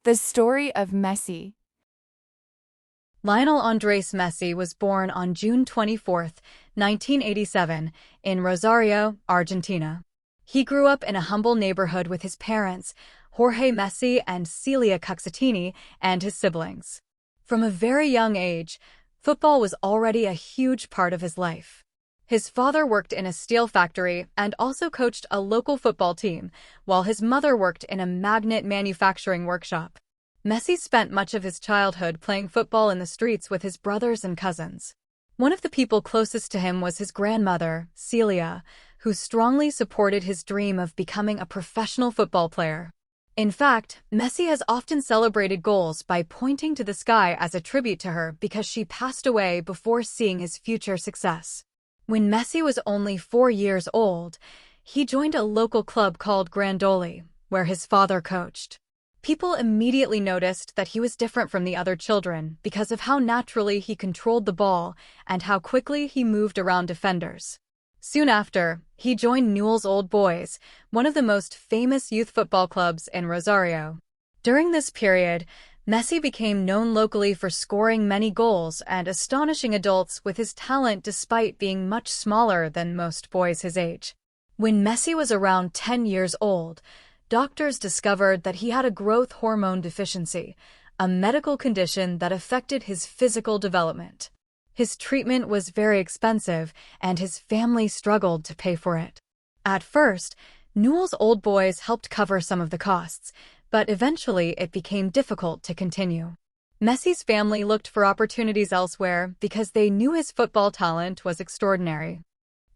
The story of Messi. Lionel Andres Messi was born on June 24, 1987, in Rosario, Argentina. He grew up in a humble neighborhood with his parents, Jorge Messi and Celia Cuxatini, and his siblings. From a very young age, football was already a huge part of his life. His father worked in a steel factory and also coached a local football team, while his mother worked in a magnet manufacturing workshop. Messi spent much of his childhood playing football in the streets with his brothers and cousins. One of the people closest to him was his grandmother, Celia, who strongly supported his dream of becoming a professional football player. In fact, Messi has often celebrated goals by pointing to the sky as a tribute to her because she passed away before seeing his future success. When Messi was only 4 years old, he joined a local club called Grandoli, where his father coached. People immediately noticed that he was different from the other children because of how naturally he controlled the ball and how quickly he moved around defenders. Soon after, he joined Newell's Old Boys, one of the most famous youth football clubs in Rosario. During this period, Messi became known locally for scoring many goals and astonishing adults with his talent despite being much smaller than most boys his age. When Messi was around 10 years old, doctors discovered that he had a growth hormone deficiency, a medical condition that affected his physical development. His treatment was very expensive, and his family struggled to pay for it. At first, Newell's Old Boys helped cover some of the costs, but eventually it became difficult to continue. Messi's family looked for opportunities elsewhere because they knew his football talent was extraordinary.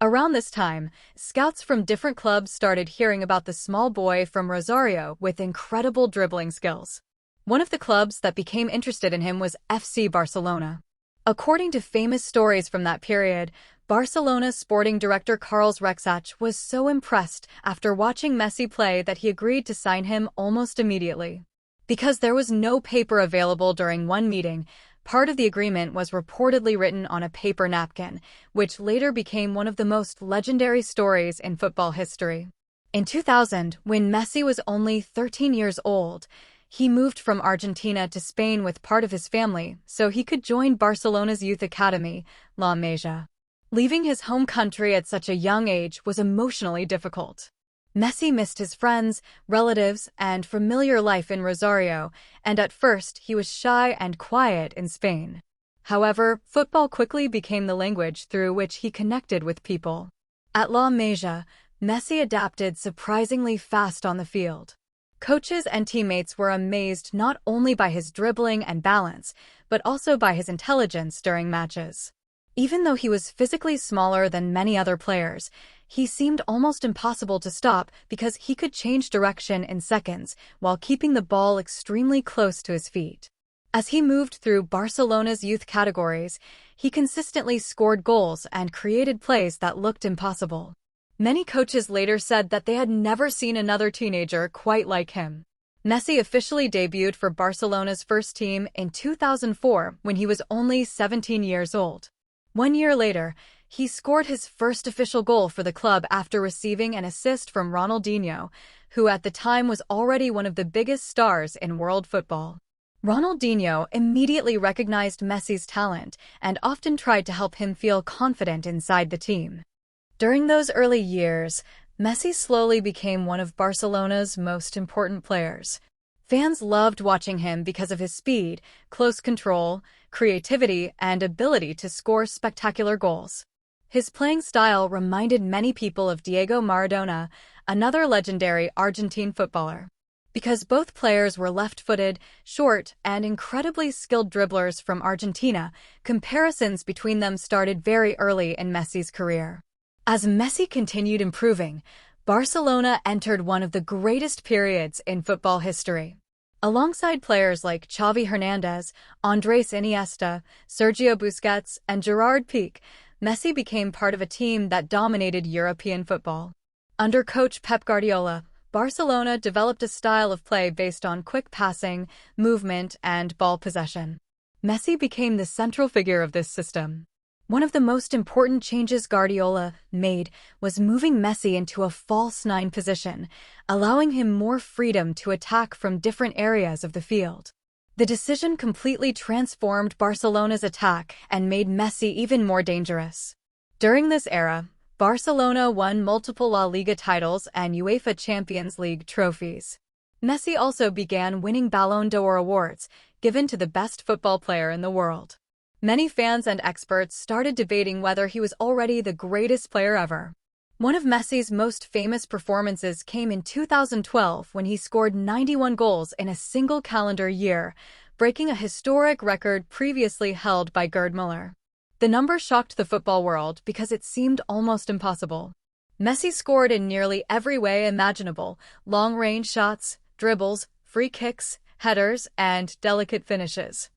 Around this time, scouts from different clubs started hearing about the small boy from Rosario with incredible dribbling skills. One of the clubs that became interested in him was FC Barcelona. According to famous stories from that period, Barcelona's sporting director Carles Rexach was so impressed after watching Messi play that he agreed to sign him almost immediately. Because there was no paper available during one meeting, part of the agreement was reportedly written on a paper napkin, which later became one of the most legendary stories in football history. In 2000, when Messi was only 13 years old, he moved from Argentina to Spain with part of his family so he could join Barcelona's youth academy, La Masia. Leaving his home country at such a young age was emotionally difficult. Messi missed his friends, relatives, and familiar life in Rosario, and at first he was shy and quiet in Spain. However, football quickly became the language through which he connected with people. At La Masia, Messi adapted surprisingly fast on the field. Coaches and teammates were amazed not only by his dribbling and balance, but also by his intelligence during matches. Even though he was physically smaller than many other players, he seemed almost impossible to stop because he could change direction in seconds while keeping the ball extremely close to his feet. As he moved through Barcelona's youth categories, he consistently scored goals and created plays that looked impossible. Many coaches later said that they had never seen another teenager quite like him. Messi officially debuted for Barcelona's first team in 2004 when he was only 17 years old. 1 year later, he scored his first official goal for the club after receiving an assist from Ronaldinho, who at the time was already one of the biggest stars in world football. Ronaldinho immediately recognized Messi's talent and often tried to help him feel confident inside the team. During those early years, Messi slowly became one of Barcelona's most important players. Fans loved watching him because of his speed, close control, creativity, and ability to score spectacular goals. His playing style reminded many people of Diego Maradona, another legendary Argentine footballer. Because both players were left-footed, short, and incredibly skilled dribblers from Argentina, comparisons between them started very early in Messi's career. As Messi continued improving, Barcelona entered one of the greatest periods in football history. Alongside players like Xavi Hernandez, Andres Iniesta, Sergio Busquets, and Gerard Piqué, Messi became part of a team that dominated European football. Under coach Pep Guardiola, Barcelona developed a style of play based on quick passing, movement, and ball possession. Messi became the central figure of this system. One of the most important changes Guardiola made was moving Messi into a false nine position, allowing him more freedom to attack from different areas of the field. The decision completely transformed Barcelona's attack and made Messi even more dangerous. During this era, Barcelona won multiple La Liga titles and UEFA Champions League trophies. Messi also began winning Ballon d'Or awards, given to the best football player in the world. Many fans and experts started debating whether he was already the greatest player ever. One of Messi's most famous performances came in 2012 when he scored 91 goals in a single calendar year, breaking a historic record previously held by Gerd Müller. The number shocked the football world because it seemed almost impossible. Messi scored in nearly every way imaginable: long-range shots, dribbles, free kicks, headers, and delicate finishes.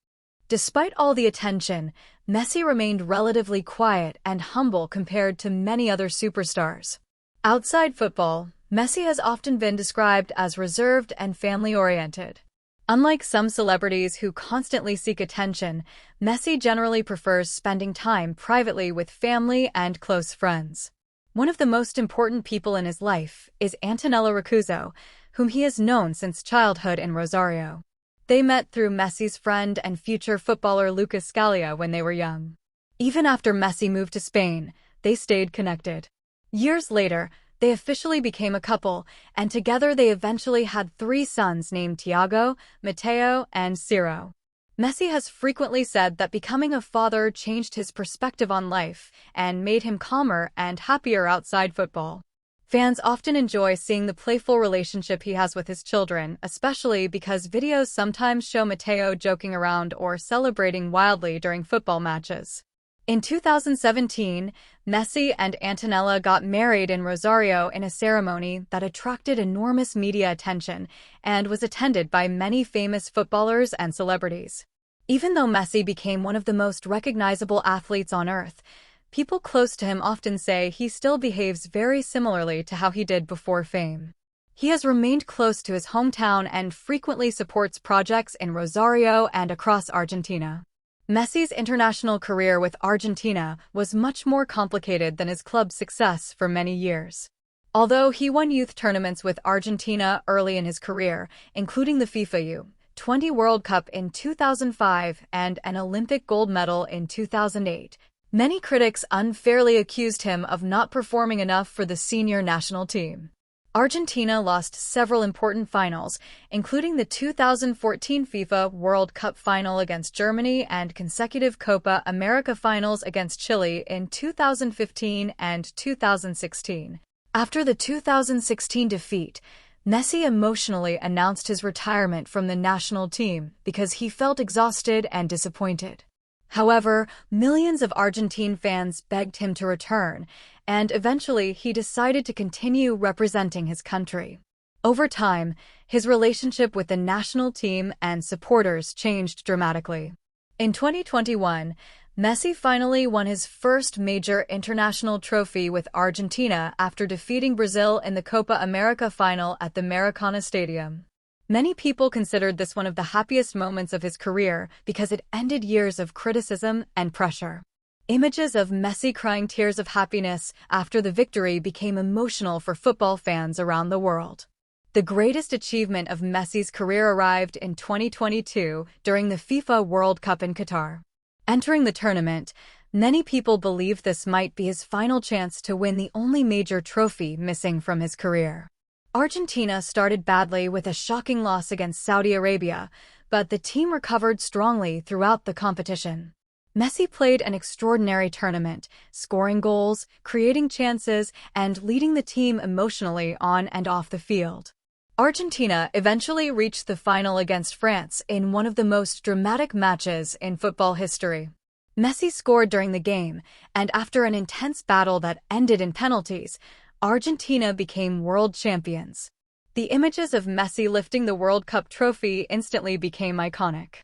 Despite all the attention, Messi remained relatively quiet and humble compared to many other superstars. Outside football, Messi has often been described as reserved and family-oriented. Unlike some celebrities who constantly seek attention, Messi generally prefers spending time privately with family and close friends. One of the most important people in his life is Antonella Roccuzzo, whom he has known since childhood in Rosario. They met through Messi's friend and future footballer Lucas Scalia when they were young. Even after Messi moved to Spain, they stayed connected. Years later, they officially became a couple, and together they eventually had 3 sons named Thiago, Matteo, and Ciro. Messi has frequently said that becoming a father changed his perspective on life and made him calmer and happier outside football. Fans often enjoy seeing the playful relationship he has with his children, especially because videos sometimes show Matteo joking around or celebrating wildly during football matches. In 2017, Messi and Antonella got married in Rosario in a ceremony that attracted enormous media attention and was attended by many famous footballers and celebrities. Even though Messi became one of the most recognizable athletes on earth, people close to him often say he still behaves very similarly to how he did before fame. He has remained close to his hometown and frequently supports projects in Rosario and across Argentina. Messi's international career with Argentina was much more complicated than his club's success for many years. Although he won youth tournaments with Argentina early in his career, including the FIFA U-20 World Cup in 2005 and an Olympic gold medal in 2008, many critics unfairly accused him of not performing enough for the senior national team. Argentina lost several important finals, including the 2014 FIFA World Cup final against Germany and consecutive Copa America finals against Chile in 2015 and 2016. After the 2016 defeat, Messi emotionally announced his retirement from the national team because he felt exhausted and disappointed. However, millions of Argentine fans begged him to return, and eventually he decided to continue representing his country. Over time, his relationship with the national team and supporters changed dramatically. In 2021, Messi finally won his first major international trophy with Argentina after defeating Brazil in the Copa America final at the Maracana Stadium. Many people considered this one of the happiest moments of his career because it ended years of criticism and pressure. Images of Messi crying tears of happiness after the victory became emotional for football fans around the world. The greatest achievement of Messi's career arrived in 2022 during the FIFA World Cup in Qatar. Entering the tournament, many people believed this might be his final chance to win the only major trophy missing from his career. Argentina started badly with a shocking loss against Saudi Arabia, but the team recovered strongly throughout the competition. Messi played an extraordinary tournament, scoring goals, creating chances, and leading the team emotionally on and off the field. Argentina eventually reached the final against France in one of the most dramatic matches in football history. Messi scored during the game, and after an intense battle that ended in penalties, Argentina became world champions. The images of Messi lifting the World Cup trophy instantly became iconic.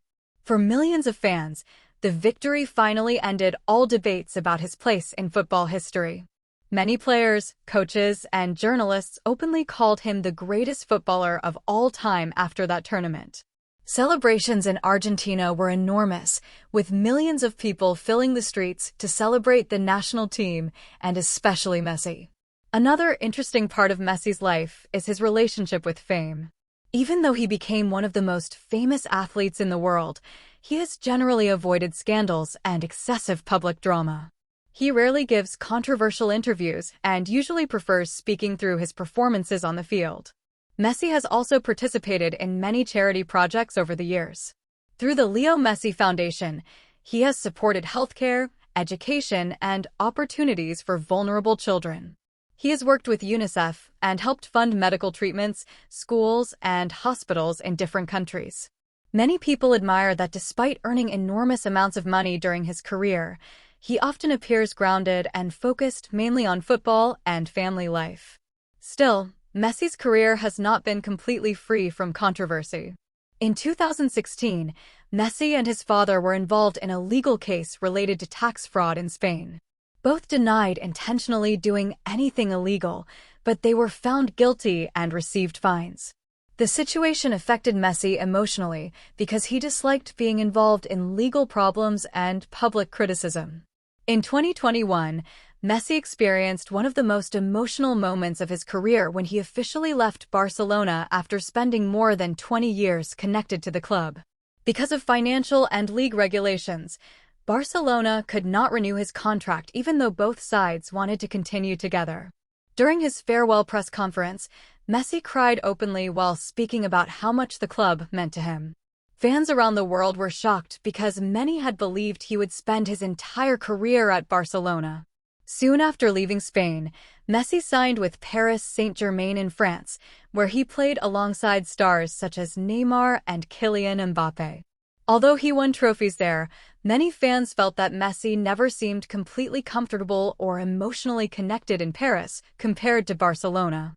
For millions of fans, the victory finally ended all debates about his place in football history. Many players, coaches, and journalists openly called him the greatest footballer of all time after that tournament. Celebrations in Argentina were enormous, with millions of people filling the streets to celebrate the national team, and especially Messi. Another interesting part of Messi's life is his relationship with fame. Even though he became one of the most famous athletes in the world, he has generally avoided scandals and excessive public drama. He rarely gives controversial interviews and usually prefers speaking through his performances on the field. Messi has also participated in many charity projects over the years. Through the Leo Messi Foundation, he has supported healthcare, education, and opportunities for vulnerable children. He has worked with UNICEF and helped fund medical treatments, schools, and hospitals in different countries. Many people admire that despite earning enormous amounts of money during his career, he often appears grounded and focused mainly on football and family life. Still, Messi's career has not been completely free from controversy. In 2016, Messi and his father were involved in a legal case related to tax fraud in Spain. Both denied intentionally doing anything illegal, but they were found guilty and received fines. The situation affected Messi emotionally because he disliked being involved in legal problems and public criticism. In 2021, Messi experienced one of the most emotional moments of his career when he officially left Barcelona after spending more than 20 years connected to the club. Because of financial and league regulations, Barcelona could not renew his contract even though both sides wanted to continue together. During his farewell press conference, Messi cried openly while speaking about how much the club meant to him. Fans around the world were shocked because many had believed he would spend his entire career at Barcelona. Soon after leaving Spain, Messi signed with Paris Saint-Germain in France, where he played alongside stars such as Neymar and Kylian Mbappé. Although he won trophies there, many fans felt that Messi never seemed completely comfortable or emotionally connected in Paris compared to Barcelona.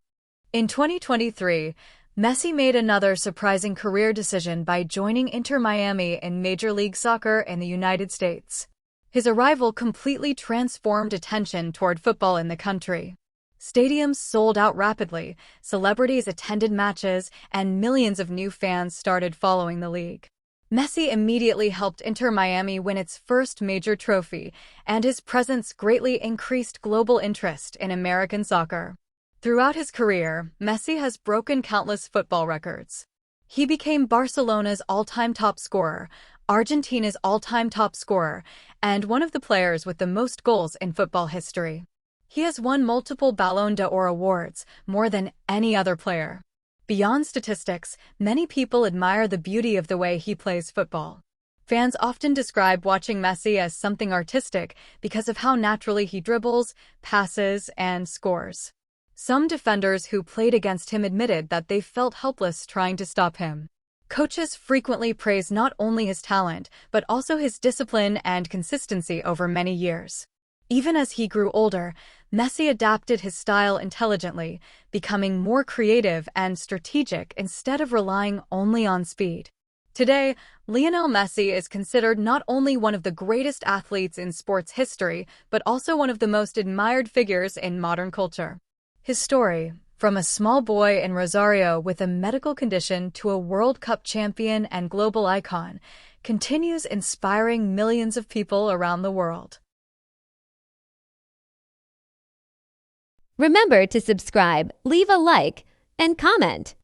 In 2023, Messi made another surprising career decision by joining Inter Miami in Major League Soccer in the United States. His arrival completely transformed attention toward football in the country. Stadiums sold out rapidly, celebrities attended matches, and millions of new fans started following the league. Messi immediately helped Inter Miami win its first major trophy, and his presence greatly increased global interest in American soccer. Throughout his career, Messi has broken countless football records. He became Barcelona's all-time top scorer, Argentina's all-time top scorer, and one of the players with the most goals in football history. He has won multiple Ballon d'Or awards, more than any other player. Beyond statistics, many people admire the beauty of the way he plays football. Fans often describe watching Messi as something artistic because of how naturally he dribbles, passes, and scores. Some defenders who played against him admitted that they felt helpless trying to stop him. Coaches frequently praise not only his talent, but also his discipline and consistency over many years. Even as he grew older, Messi adapted his style intelligently, becoming more creative and strategic instead of relying only on speed. Today, Lionel Messi is considered not only one of the greatest athletes in sports history, but also one of the most admired figures in modern culture. His story, from a small boy in Rosario with a medical condition to a World Cup champion and global icon, continues inspiring millions of people around the world. Remember to subscribe, leave a like, and comment.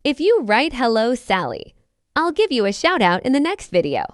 If you write Hello Sally, I'll give you a shout out in the next video.